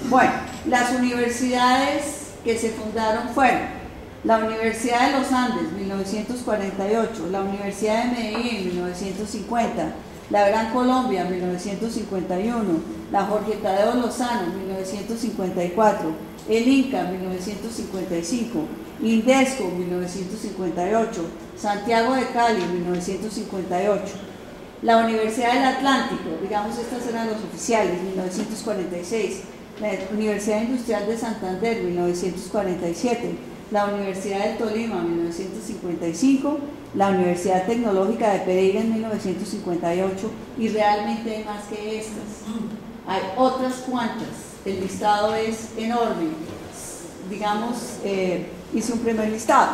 Bueno, las universidades que se fundaron fueron la Universidad de los Andes, 1948, la Universidad de Medellín, 1950, la Gran Colombia, 1951, la Jorge Tadeo Lozano, 1954, el INCA, 1955, INDESCO, 1958, Santiago de Cali, 1958, la Universidad del Atlántico, digamos estas eran los oficiales, 1946, la Universidad Industrial de Santander, 1947, la Universidad del Tolima, 1955, la Universidad Tecnológica de Pereira en 1958, y realmente hay más que estas. Hay otras cuantas, el listado es enorme. Digamos, hice un primer listado.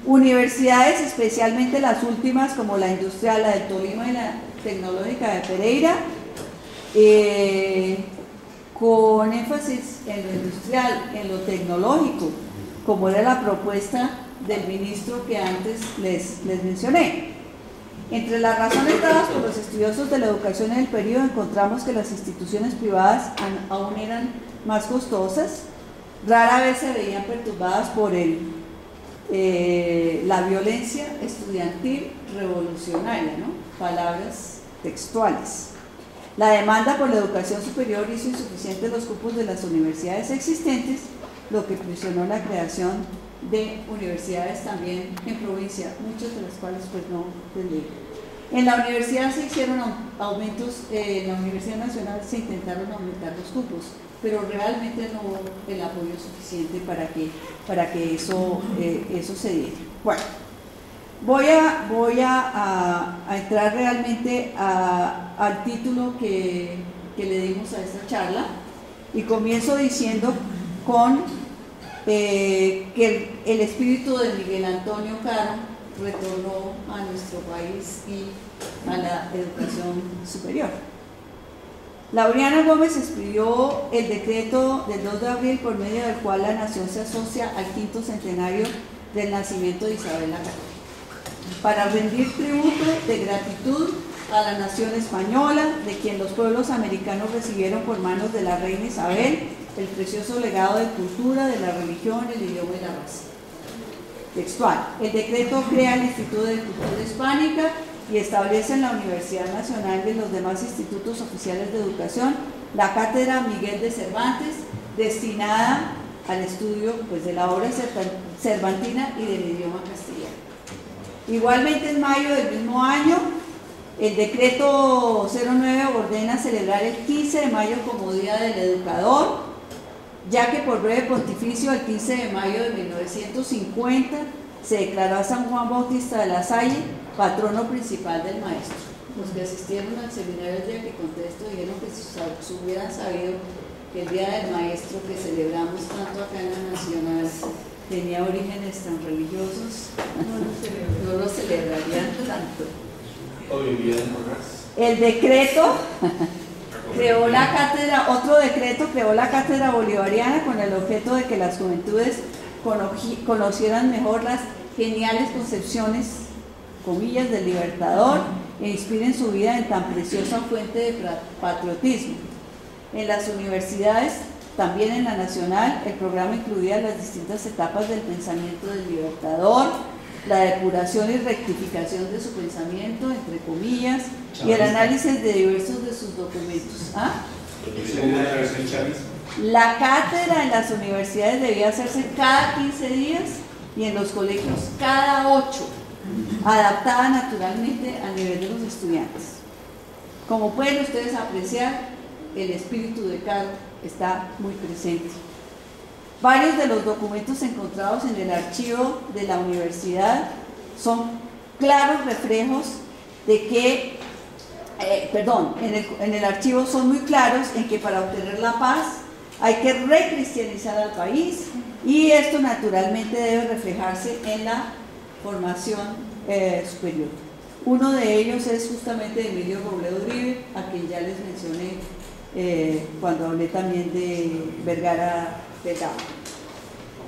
Universidades, especialmente las últimas, como la Industrial, la del Tolima y la Tecnológica de Pereira, con énfasis en lo industrial, en lo tecnológico, como era la propuesta del ministro que antes les mencioné. Entre las razones dadas por los estudiosos de la educación en el periodo encontramos que las instituciones privadas aún eran más costosas, rara vez se veían perturbadas por la violencia estudiantil revolucionaria, ¿no? Palabras textuales. La demanda por la educación superior hizo insuficientes los cupos de las universidades existentes, lo que presionó la creación de universidades también en provincia, muchas de las cuales pues no tendría. En la universidad se hicieron aumentos, en la Universidad Nacional se intentaron aumentar los cupos, pero realmente no hubo el apoyo suficiente para que eso se diera. Bueno, voy a entrar realmente al título que le dimos a esta charla y comienzo diciendo con que el espíritu de Miguel Antonio Caro retornó a nuestro país y a la educación superior. Laureana Gómez escribió el decreto del 2 de abril por medio del cual la nación se asocia al 5º centenario del nacimiento de Isabel la Católica, para rendir tributo de gratitud a la nación española, de quien los pueblos americanos recibieron por manos de la reina Isabel el precioso legado de cultura, de la religión, el idioma y la raza. Textual. El decreto crea el Instituto de Cultura Hispánica y establece en la Universidad Nacional y en los demás institutos oficiales de educación la cátedra Miguel de Cervantes, destinada al estudio pues, de la obra cervantina y del idioma castellano. Igualmente, en mayo del mismo año, el decreto 09 ordena celebrar el 15 de mayo como Día del Educador, ya que por breve pontificio el 15 de mayo de 1950 se declaró a San Juan Bautista de la Salle patrono principal del maestro. Los que asistieron al seminario el día que conté esto dijeron que si hubieran sabido que el Día del Maestro que celebramos tanto acá en la Nacional tenía orígenes tan religiosos, no lo celebrarían tanto. El decreto creó la cátedra, otro decreto creó la cátedra bolivariana con el objeto de que las juventudes conocieran mejor las geniales concepciones comillas, del Libertador e inspiren su vida en tan preciosa fuente de patriotismo. En las universidades, también en la Nacional, el programa incluía las distintas etapas del pensamiento del Libertador, la depuración y rectificación de su pensamiento, entre comillas, y el análisis de diversos de sus documentos. ¿Ah? La cátedra en las universidades debía hacerse cada 15 días y en los colegios cada 8, adaptada naturalmente al nivel de los estudiantes. Como pueden ustedes apreciar, el espíritu de Caro está muy presente. Varios de los documentos encontrados en el archivo de la universidad son claros reflejos de que, en el archivo son muy claros en que para obtener la paz hay que recristianizar al país, y esto naturalmente debe reflejarse en la formación superior. Uno de ellos es justamente Emilio Robledo Uribe, a quien ya les mencioné cuando hablé también de Vergara Delgado.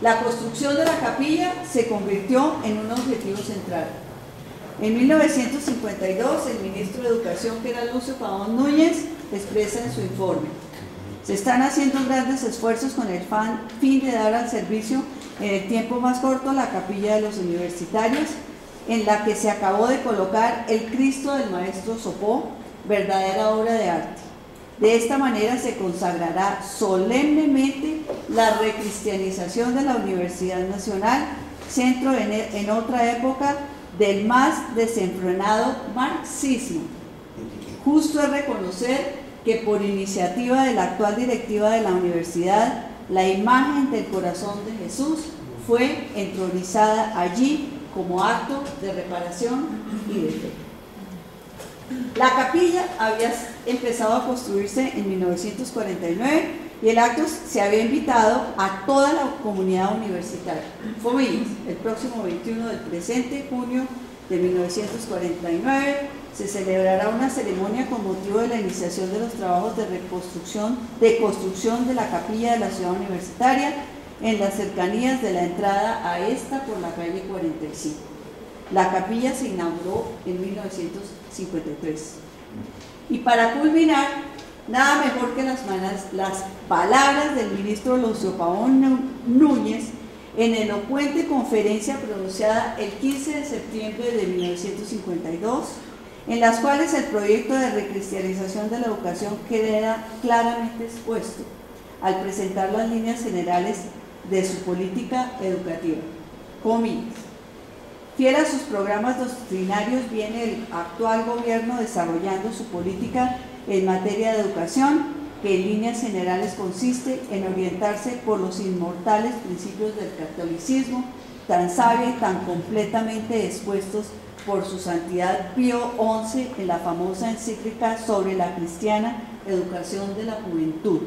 La construcción de la capilla se convirtió en un objetivo central. En 1952, el ministro de Educación, que era Lucio Pavón Núñez, expresa en su informe: se están haciendo grandes esfuerzos con el fin de dar al servicio en el tiempo más corto la capilla de los universitarios, en la que se acabó de colocar el Cristo del Maestro Sopó, verdadera obra de arte. De esta manera se consagrará solemnemente la recristianización de la Universidad Nacional, centro en otra época del más desenfrenado marxismo. Justo es reconocer que por iniciativa de la actual directiva de la universidad, la imagen del corazón de Jesús fue entronizada allí como acto de reparación y de fe. La capilla había empezado a construirse en 1949 y el acto se había invitado a toda la comunidad universitaria. Comillas, el próximo 21 del presente junio de 1949 se celebrará una ceremonia con motivo de la iniciación de los trabajos de construcción de la capilla de la ciudad universitaria en las cercanías de la entrada a esta por la calle 45. La capilla se inauguró en 1953. Y para culminar, nada mejor que las palabras del ministro Lucio Pavón Núñez en elocuente conferencia pronunciada el 15 de septiembre de 1952, en las cuales el proyecto de recristianización de la educación queda claramente expuesto al presentar las líneas generales de su política educativa. Comillas: fiel a sus programas doctrinarios, viene el actual gobierno desarrollando su política en materia de educación, que en líneas generales consiste en orientarse por los inmortales principios del catolicismo, tan sabia y tan completamente expuestos por su santidad Pío XI en la famosa encíclica sobre la cristiana educación de la juventud.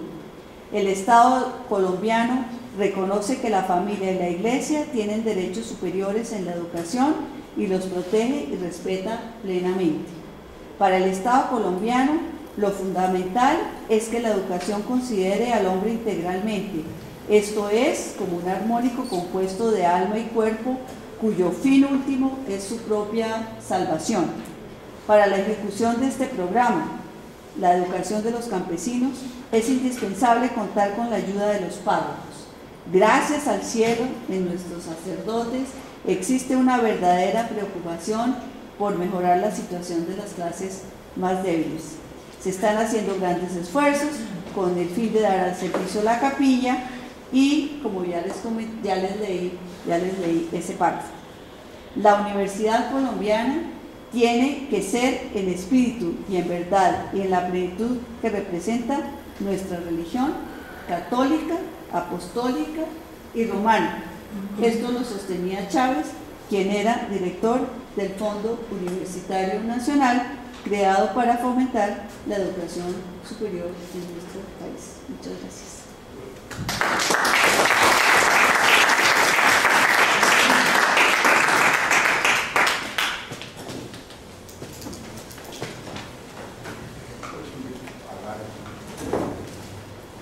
El Estado colombiano reconoce que la familia y la Iglesia tienen derechos superiores en la educación y los protege y respeta plenamente. Para el Estado colombiano, lo fundamental es que la educación considere al hombre integralmente, esto es, como un armónico compuesto de alma y cuerpo, cuyo fin último es su propia salvación. Para la ejecución de este programa, la educación de los campesinos, es indispensable contar con la ayuda de los párrocos. Gracias al cielo, en nuestros sacerdotes existe una verdadera preocupación por mejorar la situación de las clases más débiles. Se están haciendo grandes esfuerzos con el fin de dar al servicio la capilla y, como ya les leí ese párrafo. La Universidad Colombiana tiene que ser en espíritu y en verdad y en la plenitud que representa nuestra religión católica, apostólica y romana. Esto lo sostenía Chávez, quien era director del Fondo Universitario Nacional, creado para fomentar la educación superior en nuestro país. Muchas gracias.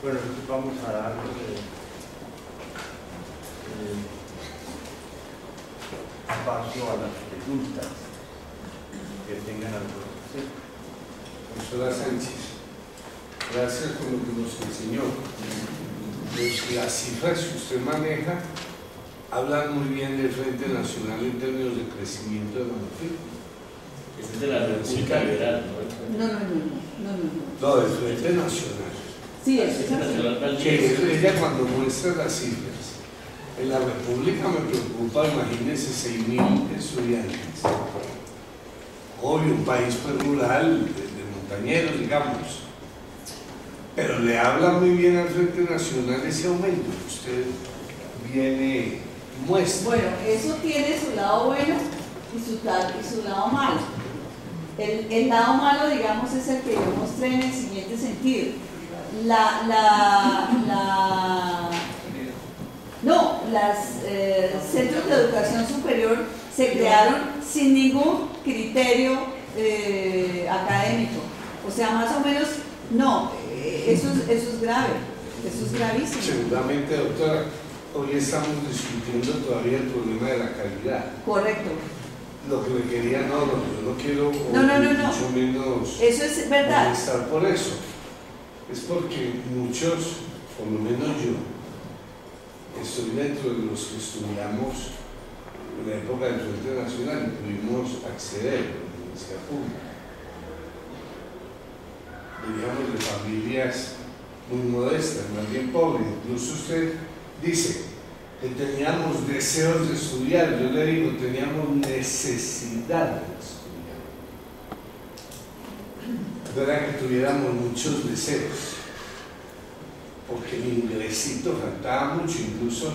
Bueno, entonces vamos a dar paso a las preguntas. Profesora Sánchez, gracias por lo que nos enseñó. Las cifras que usted maneja hablan muy bien del Frente Nacional en términos de crecimiento de la mujer. Este es de la República Liberal, ¿no? No, del Frente Nacional. Sí, es así. Que ella cuando muestra las cifras, en la República me preocupa, imagínense, 6.000 estudiantes. Obvio, un país pues, rural, de montañeros, digamos. Pero le habla muy bien al Frente Nacional ese aumento que usted viene y muestra. Bueno, eso tiene su lado bueno y su lado malo. El lado malo, digamos, es el que yo mostré en el siguiente sentido. Los centros de educación superior se crearon sin ningún criterio académico. O sea, más o menos, no, eso es grave, eso es gravísimo. Seguramente, doctora, hoy estamos discutiendo todavía el problema de la calidad. Correcto. Lo que le quería, yo no quiero mucho menos eso es verdad. Estar por eso. Es porque muchos, por lo menos yo, estoy dentro de los que estudiamos en la época del Frente Nacional y pudimos acceder a la universidad pública. Veníamos de familias muy modestas, más bien pobres. Incluso usted dice que teníamos deseos de estudiar, yo le digo, teníamos necesidad de estudiar. No era que tuviéramos muchos deseos, porque el ingresito faltaba mucho. Incluso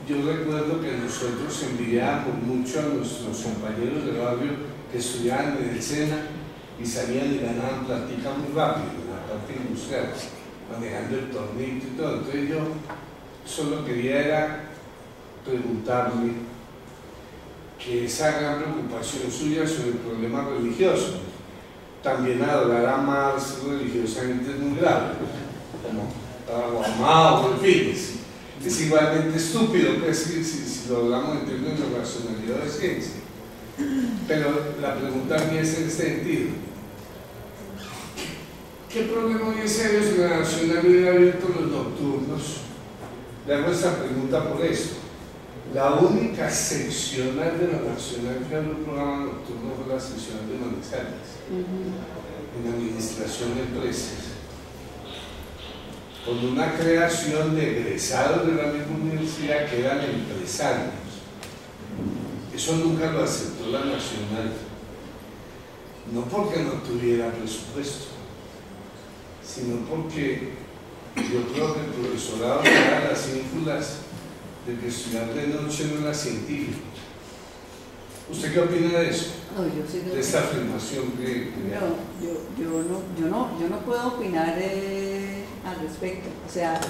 yo recuerdo que nosotros envidiábamos mucho a nuestros compañeros del barrio que estudiaban en el SENA y salían y ganaban plática muy rápido en la parte industrial, manejando el tornito y todo. Entonces yo solo quería era preguntarle que esa gran preocupación suya sobre el problema religioso, también adorar a Marx religiosamente es muy grave, como Guamao, en fin, es igualmente estúpido pues, si lo hablamos en términos de racionalidad de ciencia. Pero la pregunta mía es en este sentido: ¿qué problema hubiese serio si la Nacional hubiera abierto los nocturnos? Le hago esta pregunta por esto. La única seccional de la Nacional que abrió el programa nocturno fue la seccional de Manizales, en administración de empresas, con una creación de egresados de la misma universidad que eran empresarios. Eso nunca lo aceptó la Nacional, no porque no tuviera presupuesto, sino porque yo creo que el profesorado le da las ínfulas de que estudiar de noche no era científico. ¿Usted qué opina de eso? No, yo sí de esta afirmación que... Yo no puedo opinar al respecto. O sea,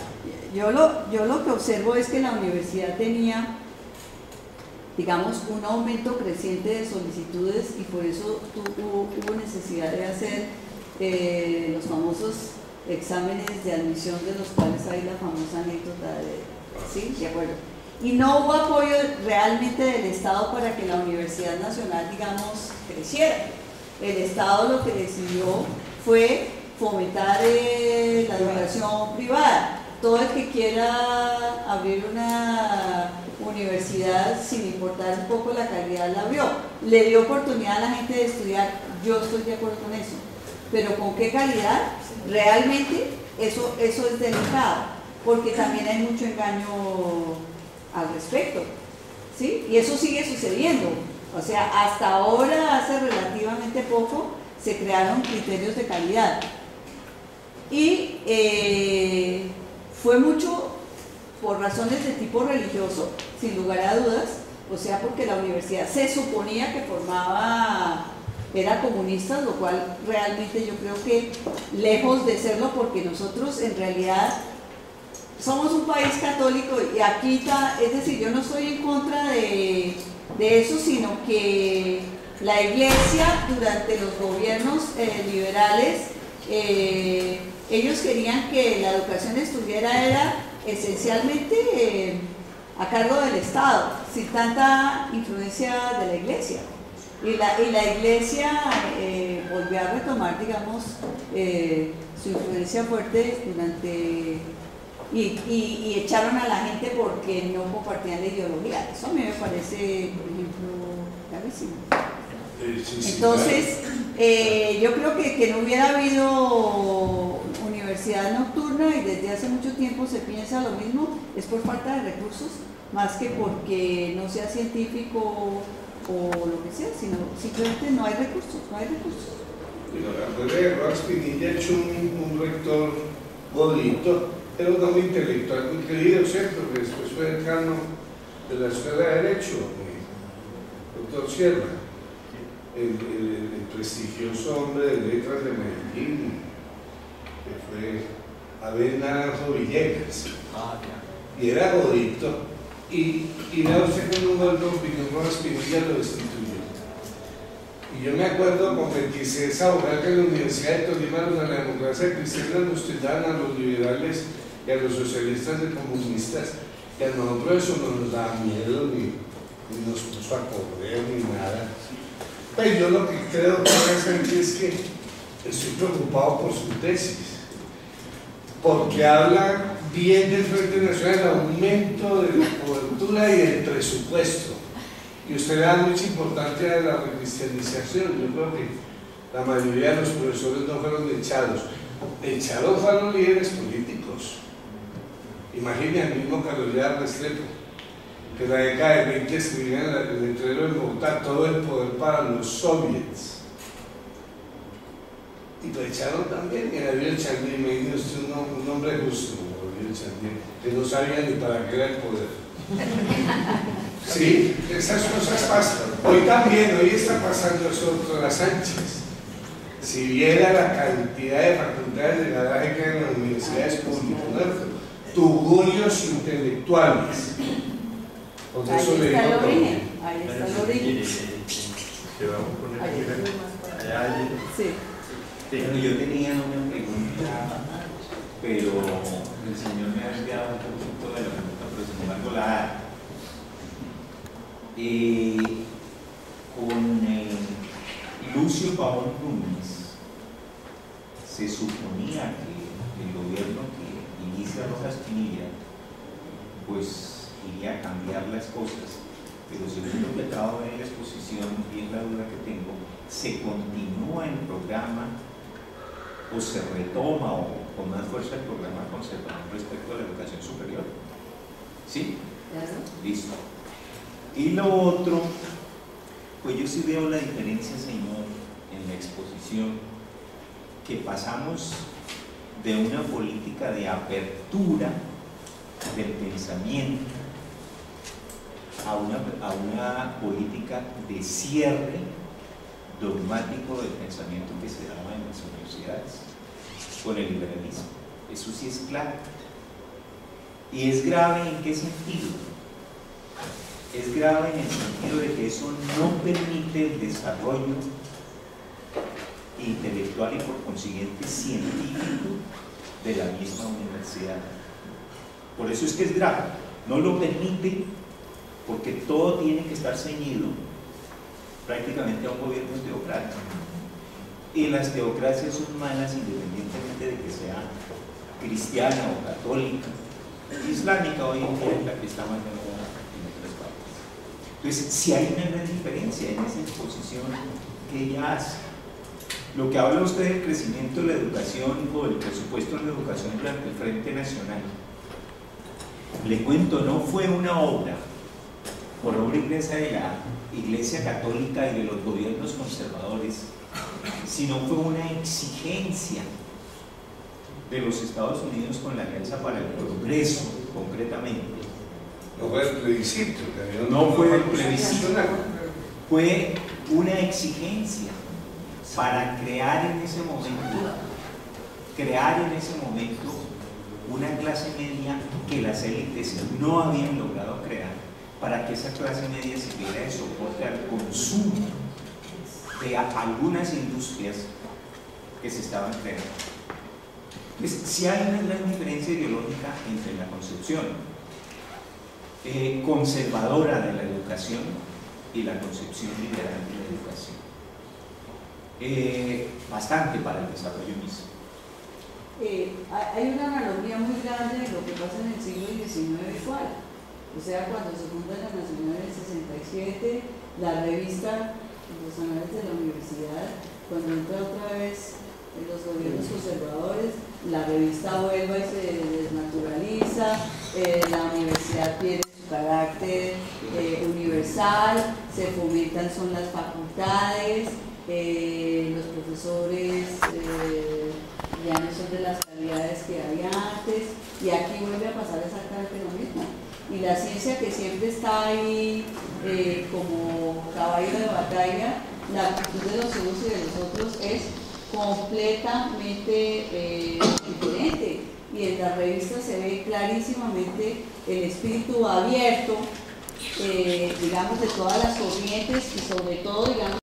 yo lo que observo es que la universidad tenía, digamos, un aumento creciente de solicitudes y por eso hubo necesidad de hacer los famosos exámenes de admisión, de los cuales hay la famosa anécdota de... ¿Sí? De acuerdo. Y no hubo apoyo realmente del Estado para que la Universidad Nacional, digamos, creciera. El Estado lo que decidió fue fomentar la educación privada. Todo el que quiera abrir una universidad, sin importar un poco la calidad, la abrió. Le dio oportunidad a la gente de estudiar, yo estoy de acuerdo con eso. Pero ¿con qué calidad? Realmente eso es delicado, porque también hay mucho engaño al respecto, ¿sí? Y eso sigue sucediendo. O sea, hasta ahora, hace relativamente poco, se crearon criterios de calidad. Y fue mucho por razones de tipo religioso, sin lugar a dudas, o sea, porque la universidad se suponía que era comunista, lo cual realmente yo creo que lejos de serlo, porque nosotros en realidad somos un país católico y aquí está, es decir, yo no estoy en contra de eso, sino que la Iglesia durante los gobiernos liberales, ellos querían que la educación era esencialmente a cargo del Estado, sin tanta influencia de la Iglesia. Y la iglesia volvió a retomar, digamos, su influencia fuerte durante... Y echaron a la gente porque no compartían la ideología. Eso a mí me parece, por ejemplo, gravísimo. Entonces, yo creo que no hubiera habido universidad nocturna, y desde hace mucho tiempo se piensa lo mismo, es por falta de recursos, más que porque no sea científico o lo que sea, sino simplemente no hay recursos, no hay recursos. Rojas Pinilla ha hecho un rector bonito, era un hombre intelectual muy querido, ¿cierto? Que después fue decano de la Escuela de Derecho, el doctor Sierra, el prestigioso hombre de letras de Medellín, que fue Abel Naranjo Villegas, y era gordito, y la usted con un golpe de opinión, Rojas Pinilla lo destituyó. Y yo me acuerdo con 26 abogados que en la Universidad de Tolima, en la democracia cristiana, nos tildaban a los liberales y a los socialistas de comunistas, y a nosotros eso no nos daba miedo, ni nos puso a correr, ni nada. Pues yo lo que creo que es que estoy preocupado por su tesis, porque habla bien del Frente Nacional, el aumento de la cobertura y el presupuesto. Y usted le da mucha importancia a la recristianización. Yo creo que la mayoría de los profesores no fueron echados. Echados fueron líderes políticos. Imagine al mismo Carolina Restrepo, que en la década de 20 escribía en el letrero de Bogotá: todo el poder para los soviets. Y lo echaron también. Y Gabriel Chandí, me dijo usted un hombre justo, Gabriel Chandí, que no sabía ni para qué era el poder. Sí, esas cosas pasan. Hoy también, hoy está pasando eso con las Sánchez. Si viera la cantidad de facultades de garaje que hay en las universidades públicas, ¿no? Tugurios intelectuales. Por eso Ahí le está digo el todo. origen, ahí está el origen. Sí. Bueno, yo tenía una pregunta, pero el señor me ha desviado un poquito de la pregunta, pero sin embargo la con Lucio Pavón Núñez se suponía que el gobierno que inicia Rojas Pinilla pues iría a cambiar las cosas, pero según lo que acabo de ver en la exposición y es la duda que tengo, se continúa el programa o se retoma o con más fuerza el programa conservador respecto a la educación superior. ¿Sí? Claro. Listo. Y lo otro, pues yo sí veo la diferencia, señor, en la exposición, que pasamos de una política de apertura del pensamiento a una política de cierre dogmático del pensamiento que se daba en las universidades con el liberalismo. Eso sí es claro. ¿Y es grave en qué sentido? Es grave en el sentido de que eso no permite el desarrollo intelectual y por consiguiente científico de la misma universidad. Por eso es que es grave. No lo permite porque todo tiene que estar ceñido prácticamente a un gobierno teocrático. Y las teocracias son malas independientemente de que sea cristiana o católica. Islámica hoy en día es la que está más de moda en otras partes. Entonces, si hay una gran diferencia en esa exposición que ella hace. Lo que habla usted del crecimiento de la educación o del presupuesto de la educación durante el Frente Nacional, le cuento, no fue una obra por obra inglesa de la Iglesia Católica y de los gobiernos conservadores, sino fue una exigencia de los Estados Unidos con la Alianza para el Progreso, concretamente. No fue el plebiscito. No fue el plebiscito, fue una exigencia para crear en ese momento una clase media que las élites no habían logrado crear, para que esa clase media sirviera de soporte al consumo de algunas industrias que se estaban creando. Entonces, sí hay una gran diferencia ideológica entre la concepción conservadora de la educación y la concepción liberal de la educación. bastante para el desarrollo mismo. Hay una analogía muy grande de lo que pasa en el siglo XIX igual. O sea, cuando se funda la Nacional en el 67, la revista Los Anales de la Universidad, cuando entra otra vez en los gobiernos conservadores, la revista vuelve y se desnaturaliza, la universidad pierde su carácter universal, se fomentan son las facultades, los profesores ya no son de las calidades que había antes, y aquí vuelve a pasar exactamente lo mismo. Y la ciencia, que siempre está ahí como caballo de batalla, la actitud de los unos y de los otros es completamente diferente, y en la revista se ve clarísimamente el espíritu abierto, digamos, de todas las corrientes, y sobre todo, digamos,